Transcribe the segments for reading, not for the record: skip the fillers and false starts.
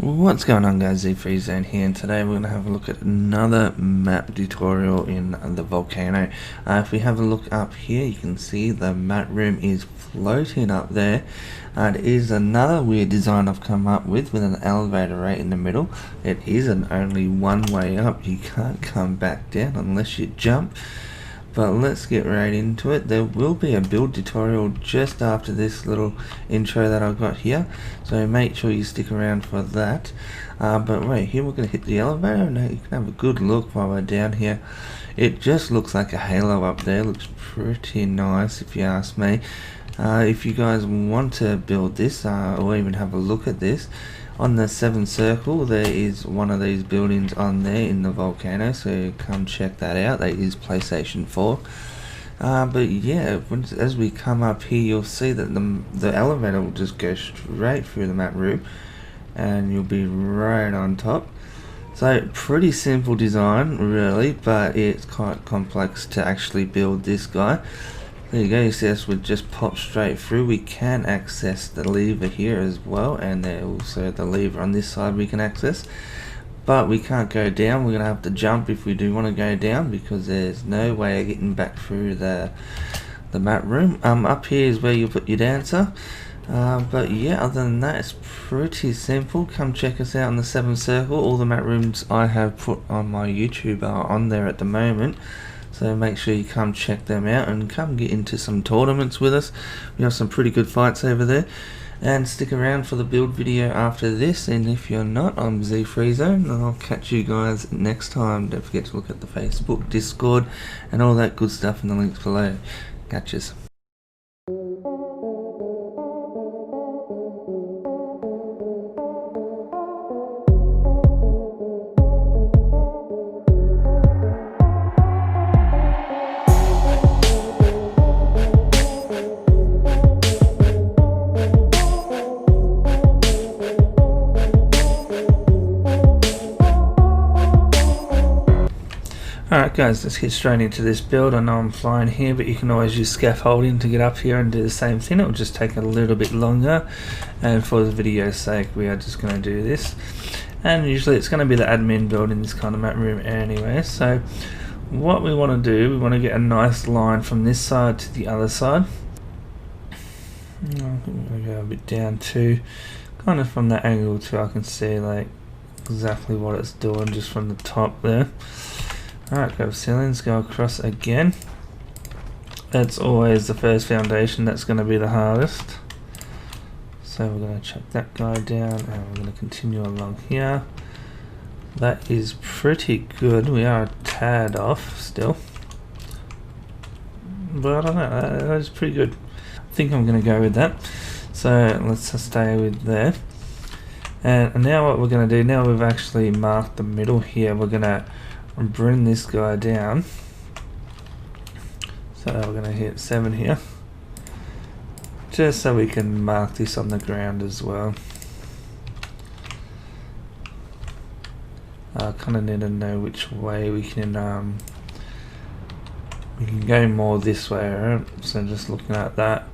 What's going on, guys? ZfreeZone here, and today we're going to have a look at another map tutorial in the volcano. If we have a look up here, you can see the map room is floating up there. It is another weird design I've come up with an elevator right in the middle. It isn't only one way up, you can't come back down unless you jump. But let's get right into it. There will be a build tutorial just after this little intro that I've got here, so make sure you stick around for that. But right here we're going to hit the elevator. Now you can have a good look while we're down here. It just looks like a halo up there. Looks pretty nice if you ask me. If you guys want to build this or even have a look at this, on the 7 circle there is one of these buildings on there in the volcano, so come check that out. That is PlayStation 4. But yeah, as we come up here, you'll see that the elevator will just go straight through the map room and you'll be right on top. So pretty simple design really, but it's quite complex to actually build this guy. There you go, you see us would just pop straight through. We can access the lever here as well, and there's also the lever on this side we can access, but we can't go down. We're going to have to jump if we do want to go down, because there's no way of getting back through the map room. Up here is where you put your dancer. But yeah, other than that, it's pretty simple. Come check us out on the 7 circle. All the map rooms I have put on my YouTube are on there at the moment, so make sure you come check them out and come get into some tournaments with us. We have some pretty good fights over there. And stick around for the build video after this, and if you're not, I'm ZfreeZone, and I'll catch you guys next time. Don't forget to look at the Facebook, Discord, and all that good stuff in the links below. Catch us. Alright guys, let's get straight into this build. I know I'm flying here, but you can always use scaffolding to get up here and do the same thing. It'll just take a little bit longer, and for the video's sake we are just going to do this. And usually it's going to be the admin build in this kind of map room anyway. So what we want to do, we want to get a nice line from this side to the other side. I think I'm going to go a bit down too, kind of from that angle too. I can see like exactly what it's doing just from the top there. Alright, go ceilings, go across again. That's always the first foundation that's going to be the hardest. So we're going to chuck that guy down and we're going to continue along here. That is pretty good. We are a tad off still, but I don't know, that is pretty good. I think I'm going to go with that. So let's just stay with there. And now what we're going to do, now we've actually marked the middle here, we're going to bring this guy down. So we're going to hit 7 here, just so we can mark this on the ground as well. I kind of need to know which way we can go more this way, right? So just looking at that,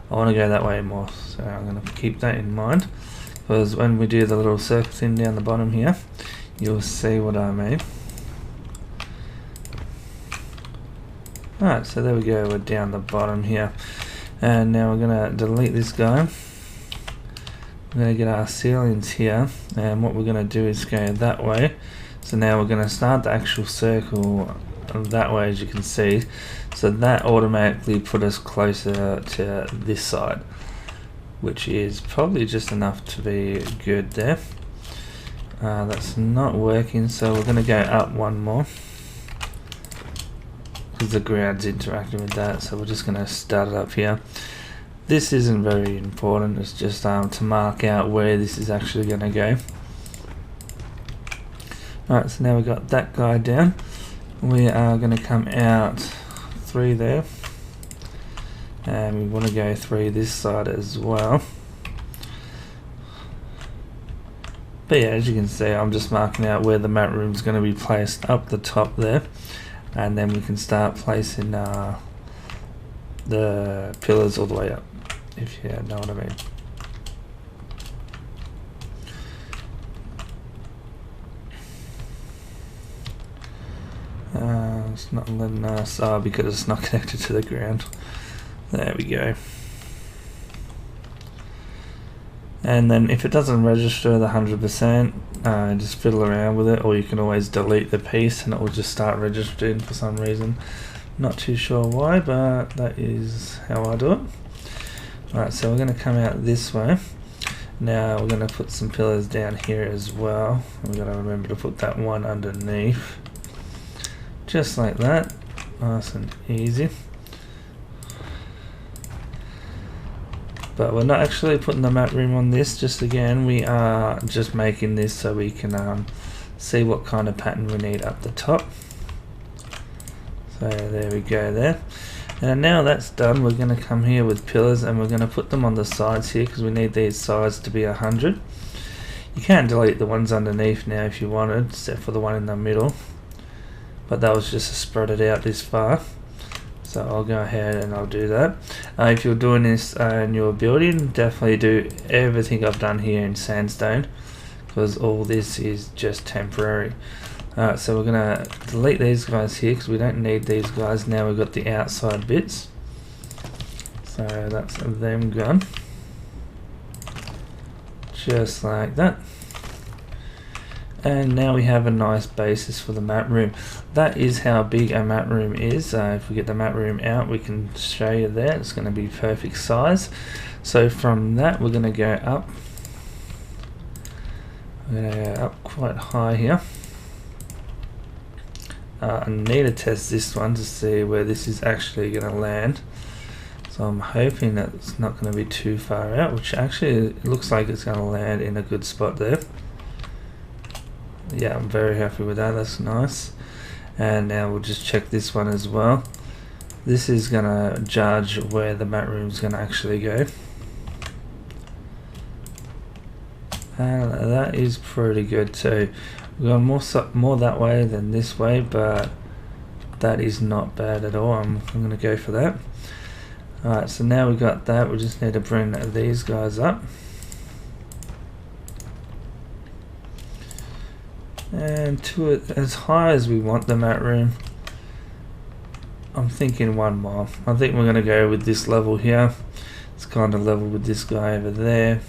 I want to go that way more, so I'm going to keep that in mind, because when we do the little circle thing down the bottom here, you'll see what I mean. Alright, so there we go, we're down the bottom here, and now we're going to delete this guy. We're going to get our ceilings here, and what we're going to do is go that way. So now we're going to start the actual circle that way, as you can see, so that automatically put us closer to this side, which is probably just enough to be good there. That's not working, so we're going to go up one more, because the ground's interacting with that, so we're just going to start it up here. This isn't very important, it's just to mark out where this is actually going to go. Alright, so now we've got that guy down. We are going to come out 3 there, and we want to go 3 this side as well. But yeah, as you can see, I'm just marking out where the map room is going to be placed up the top there, and then we can start placing the pillars all the way up, if you know what I mean. It's not letting us, because it's not connected to the ground. There we go. And then if it doesn't register the 100%, just fiddle around with it, or you can always delete the piece and it will just start registering for some reason. Not too sure why, but that is how I do it. Alright, so we're going to come out this way. Now we're going to put some pillars down here as well. We've got to remember to put that one underneath. Just like that. Nice and easy. But we're not actually putting the mat room on this, just again, we are just making this so we can see what kind of pattern we need up the top. So there we go there. And now that's done, we're going to come here with pillars and we're going to put them on the sides here because we need these sides to be 100. You can delete the ones underneath now if you wanted, except for the one in the middle. But that was just to spread it out this far. So I'll go ahead and I'll do that. If you're doing this in your building, definitely do everything I've done here in sandstone, because all this is just temporary. Alright, so we're going to delete these guys here because we don't need these guys. Now we've got the outside bits. So that's them gone. Just like that. And now we have a nice basis for the mat room. That is how big a mat room is. If we get the mat room out, we can show you there. It's going to be perfect size. So from that, we're going to go up. We're going to go up quite high here. I need to test this one to see where this is actually going to land. So I'm hoping that it's not going to be too far out, which actually it looks like it's going to land in a good spot there. Yeah, I'm very happy with that. That's nice. And now we'll just check this one as well. This is going to judge where the mat room is going to actually go. And that is pretty good too. We've gone more that way than this way, but that is not bad at all. I'm going to go for that. Alright, so now we got that. We just need to bring these guys up. And to it as high as we want the mat room. I'm thinking 1 mile. I think we're going to go with this level here. It's kind of level with this guy over there.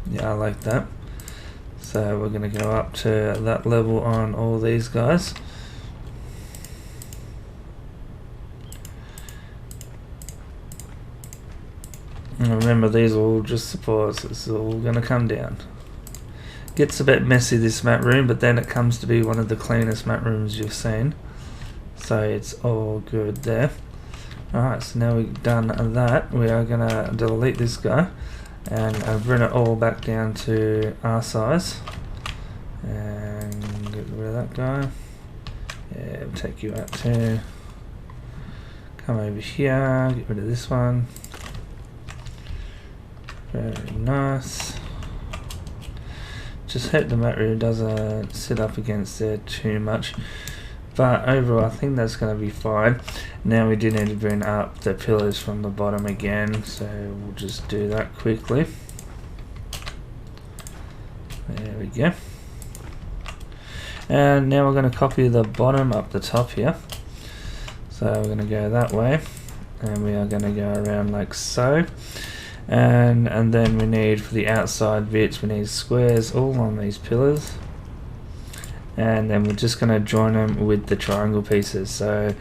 Yeah, I like that. So we're going to go up to that level on all these guys. And remember, these are all just supports. It's all going to come down. Gets a bit messy, this mat room, but then it comes to be one of the cleanest mat rooms you've seen. So it's all good there. Alright, so now we've done that, we are going to delete this guy and bring it all back down to our size. And get rid of that guy. Yeah, we'll take you out too. Come over here, get rid of this one. Very nice. Just hope the mat room doesn't sit up against there too much. But overall, I think that's going to be fine. Now we do need to bring up the pillars from the bottom again, so we'll just do that quickly. There we go. And now we're going to copy the bottom up the top here. So we're going to go that way, and we are going to go around like so. And then we need, for the outside bits, we need squares all on these pillars. And then we're just going to join them with the triangle pieces. So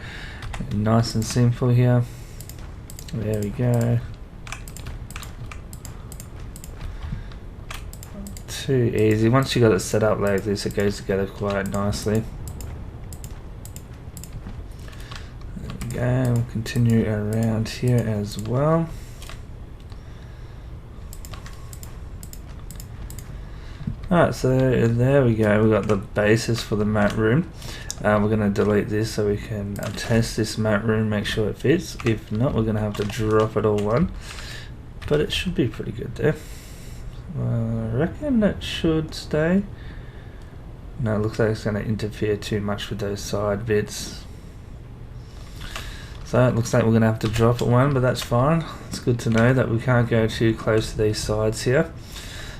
nice and simple here. There we go. Too easy. Once you got it set up like this, it goes together quite nicely. There we go. We'll continue around here as well. Alright, so there we go, we've got the basis for the mat room. We're going to delete this so we can test this mat room, make sure it fits. If not, we're going to have to drop it all on. But it should be pretty good there. I reckon it should stay. No, it looks like it's going to interfere too much with those side bits. So it looks like we're going to have to drop it one, but that's fine. It's good to know that we can't go too close to these sides here.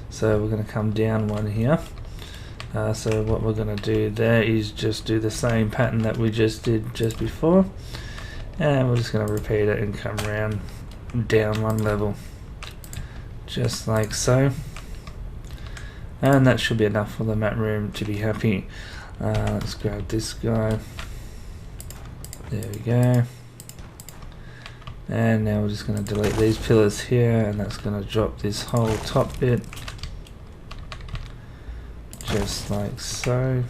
So we're going to come down one here, So what we're going to do there is just do the same pattern that we just did just before, and we're just going to repeat it and come around down one level just like so, and that should be enough for the mat room to be happy. Let's grab this guy, there we go, and now we're just going to delete these pillars here, and that's going to drop this whole top bit just like so.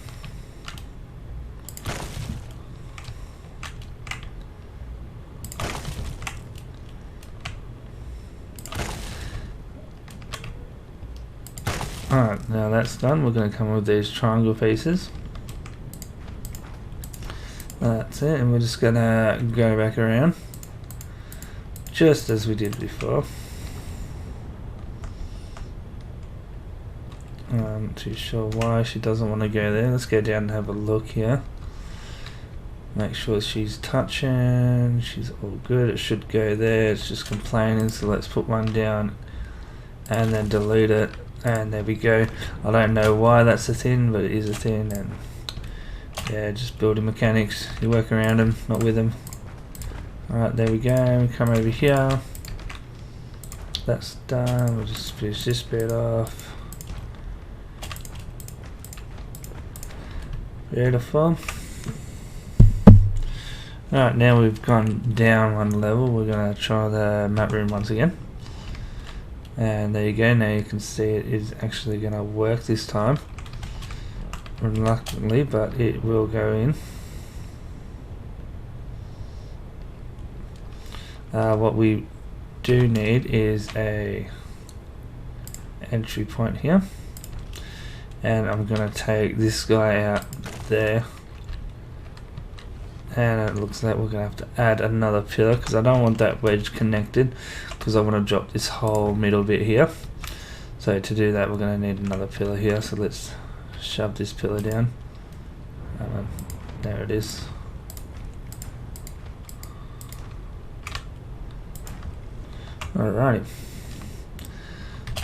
Alright, now that's done, we're going to come up with these triangle pieces. That's it, and we're just going to go back around just as we did before. I'm not too sure why she doesn't want to go there. Let's go down and have a look here. Make sure she's touching, she's all good, it should go there, it's just complaining, so let's put one down and then delete it, and there we go. I don't know why that's a thing, but it is a thing, and yeah, just building mechanics, you work around them, not with them. Alright, there we go, come over here, that's done, we'll just finish this bit off. Beautiful. Alright, now we've gone down one level, we're going to try the mat room once again. And there you go, now you can see it is actually going to work this time. Reluctantly, but it will go in. What we do need is a entry point here. And I'm going to take this guy out there, and it looks like we're going to have to add another pillar because I don't want that wedge connected, because I want to drop this whole middle bit here. So to do that we're going to need another pillar here, so let's shove this pillar down. There it is. Alrighty.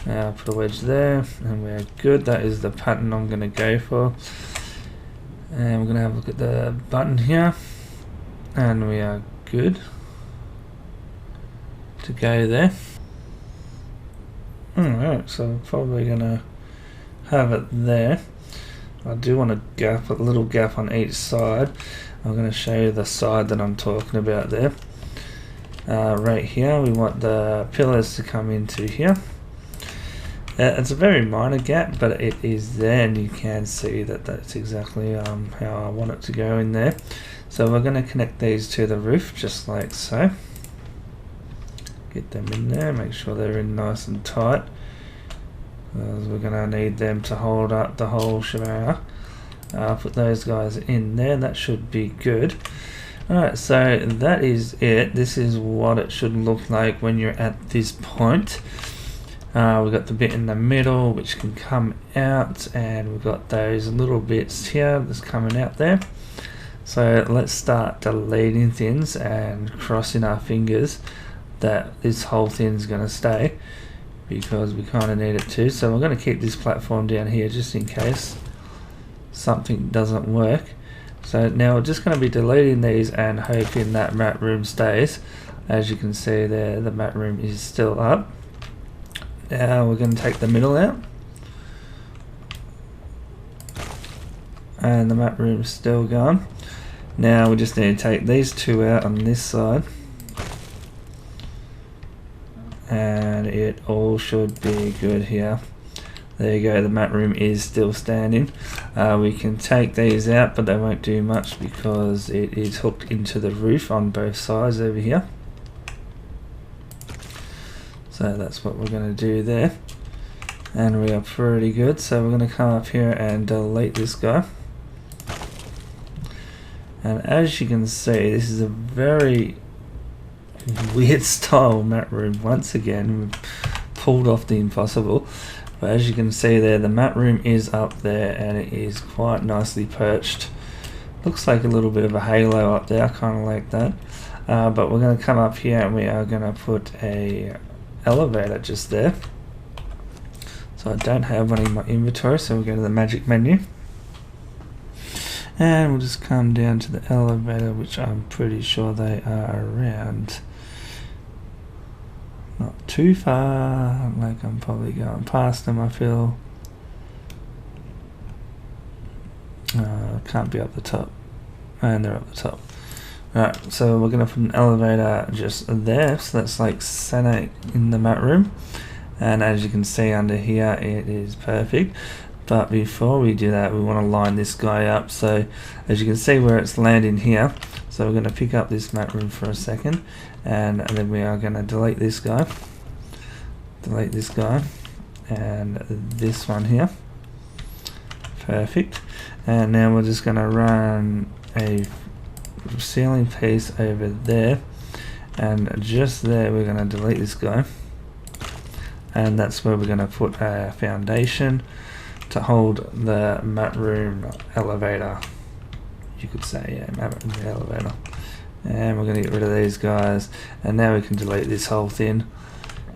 Now put a wedge there, and we're good. That is the pattern I'm going to go for. And we're going to have a look at the button here, and we are good to go there. Alright, so I'm probably going to have it there. I do want a little gap on each side. I'm going to show you the side that I'm talking about there. Right here, we want the pillars to come into here. It's a very minor gap, but it is there, and you can see that that's exactly how I want it to go in there. So we're going to connect these to the roof just like so. Get them in there, make sure they're in nice and tight, because we're going to need them to hold up the whole shebang. Put those guys in there, that should be good. Alright, so that is it. This is what it should look like when you're at this point. We've got the bit in the middle which can come out, and we've got those little bits here that's coming out there. So let's start deleting things and crossing our fingers that this whole thing's going to stay, because we kind of need it to. So we're going to keep this platform down here just in case something doesn't work. So now we're just going to be deleting these and hoping that mat room stays. As you can see there, the mat room is still up. Now we're going to take the middle out, and the mat room's still gone. Now we just need to take these two out on this side, and it all should be good here. There you go, the mat room is still standing. We can take these out, but they won't do much because it is hooked into the roof on both sides over here. So that's what we're going to do there, and we are pretty good. So we're going to come up here and delete this guy, and as you can see, this is a very weird style mat room. Once again, we've pulled off the impossible, but as you can see there, the mat room is up there and it is quite nicely perched. Looks like a little bit of a halo up there, I kind of like that. But we're going to come up here and we are going to put a elevator just there. So I don't have one in my inventory, so we'll go to the magic menu. And we'll just come down to the elevator, which I'm pretty sure they are around. Not too far, like I'm probably going past them, I feel. Can't be up the top. And they're up the top. Right, so we're going to put an elevator just there, so that's like center in the mat room. And as you can see under here, it is perfect. But before we do that, we want to line this guy up. So as you can see where it's landing here, so we're going to pick up this mat room for a second, and then we are going to delete this guy, and this one here. Perfect. And now we're just going to run a ceiling piece over there, and just there we're going to delete this guy, and that's where we're going to put a foundation to hold the mat room elevator, you could say. Yeah, mat room elevator. And we're going to get rid of these guys, and now we can delete this whole thing.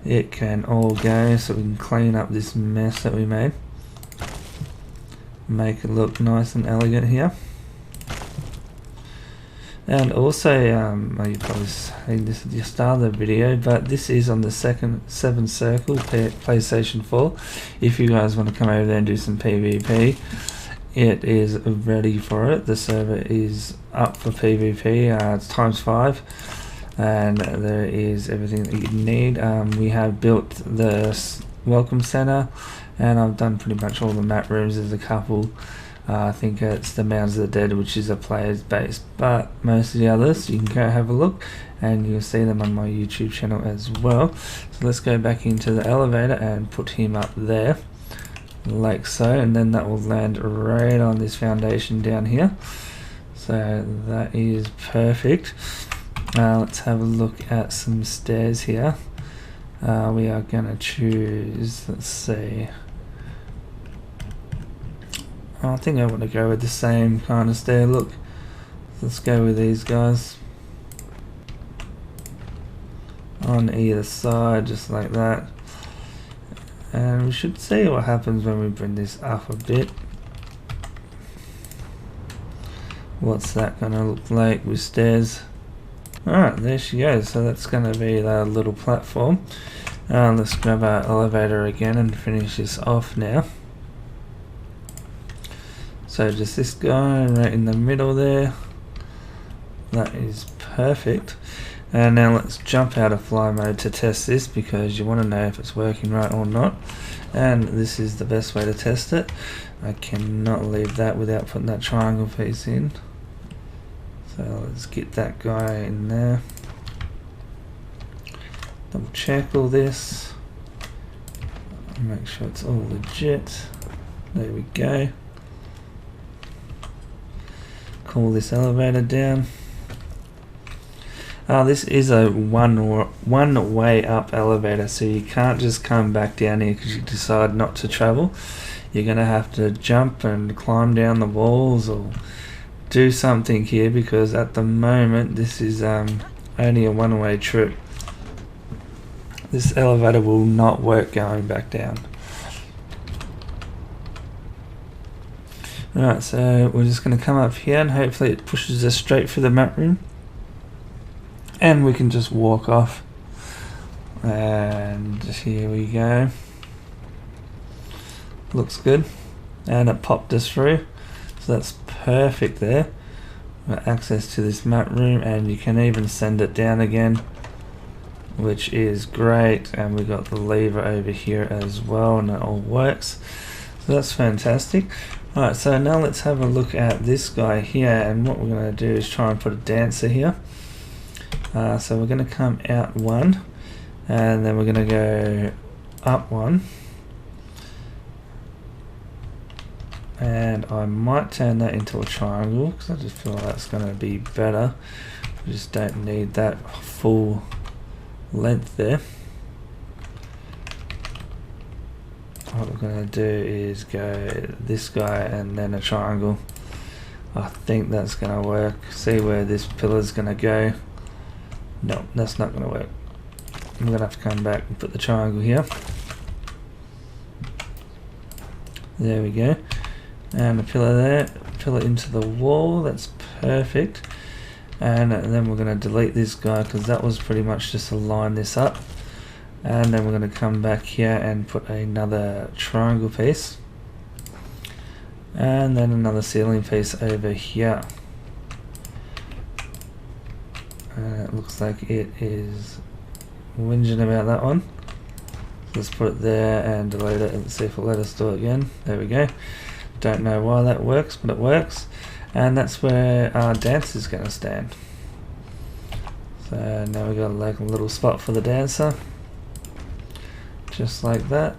It can all go, so we can clean up this mess that we made, make it look nice and elegant here. And also, you probably seen this at the start of the video, but this is on the second 7 Circle PlayStation 4. If you guys want to come over there and do some PvP, it is ready for it. The server is up for PvP. It's ×5, and there is everything that you need. We have built the welcome center, and I've done pretty much all the map rooms. There's a couple. I think it's the Mounds of the Dead, which is a player's base, but most of the others you can go have a look, and you'll see them on my YouTube channel as well. So let's go back into the elevator and put him up there, like so, and then that will land right on this foundation down here. So that is perfect. Let's have a look at some stairs here. We are going to choose, let's see, I think I want to go with the same kind of stair look. Let's go with these guys on either side, just like that. And we should see what happens when we bring this up a bit. What's that going to look like with stairs? Alright, there she goes. So that's going to be the little platform. Let's grab our elevator again and finish this off now. So just this guy right in the middle there. That is perfect. And now let's jump out of fly mode to test this, because you want to know if it's working right or not. And this is the best way to test it. I cannot leave that without putting that triangle piece in. So let's get that guy in there. Double check all this. Make sure it's all legit. There we go. Call this elevator down. This is a one way up elevator, so you can't just come back down here because you decide not to travel. You're going to have to jump and climb down the walls or do something here, because at the moment this is only a one-way trip. This elevator will not work going back down. Alright, so we're just going to come up here, and hopefully it pushes us straight through the map room, and we can just walk off. And here we go. Looks good, and it popped us through, so that's perfect there. We've got access to this map room, and you can even send it down again, which is great. And we got the lever over here as well, and it all works, so that's fantastic. Alright, so now let's have a look at this guy here, and what we're going to do is try and put a dancer here. So we're going to come out one, and then we're going to go up one, and I might turn that into a triangle because I just feel like that's going to be better. We just don't need that full length there. What we're going to do is go this guy and then a triangle. I think that's going to work. See where this pillar is going to go. No, that's not going to work. I'm going to have to come back and put the triangle here. There we go. And a pillar there, pillar into the wall, that's perfect. And then we're going to delete this guy because that was pretty much just to line this up. And then we're going to come back here and put another triangle piece. And then another ceiling piece over here. And it looks like it is whinging about that one. Let's put it there and delete it and see if it'll let us do it again. There we go. Don't know why that works, but it works. And that's where our dancer is going to stand. So now we've got like a little spot for the dancer. Just like that.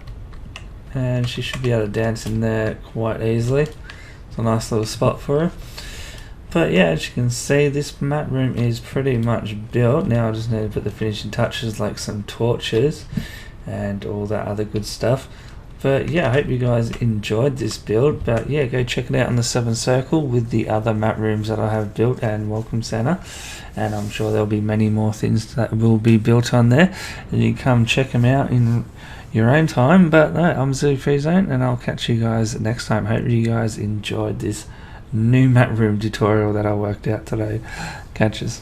And she should be able to dance in there quite easily. It's a nice little spot for her. But yeah, as you can see, this mat room is pretty much built. Now I just need to put the finishing touches like some torches and all that other good stuff. But yeah, I hope you guys enjoyed this build. But yeah, go check it out on the 7 Circle with the other mat rooms that I have built and Welcome Center. And I'm sure there'll be many more things that will be built on there. And you can come check them out in your own time. But no, I'm ZfreeZone and I'll catch you guys next time. Hope you guys enjoyed this new mat room tutorial that I worked out today. Catches.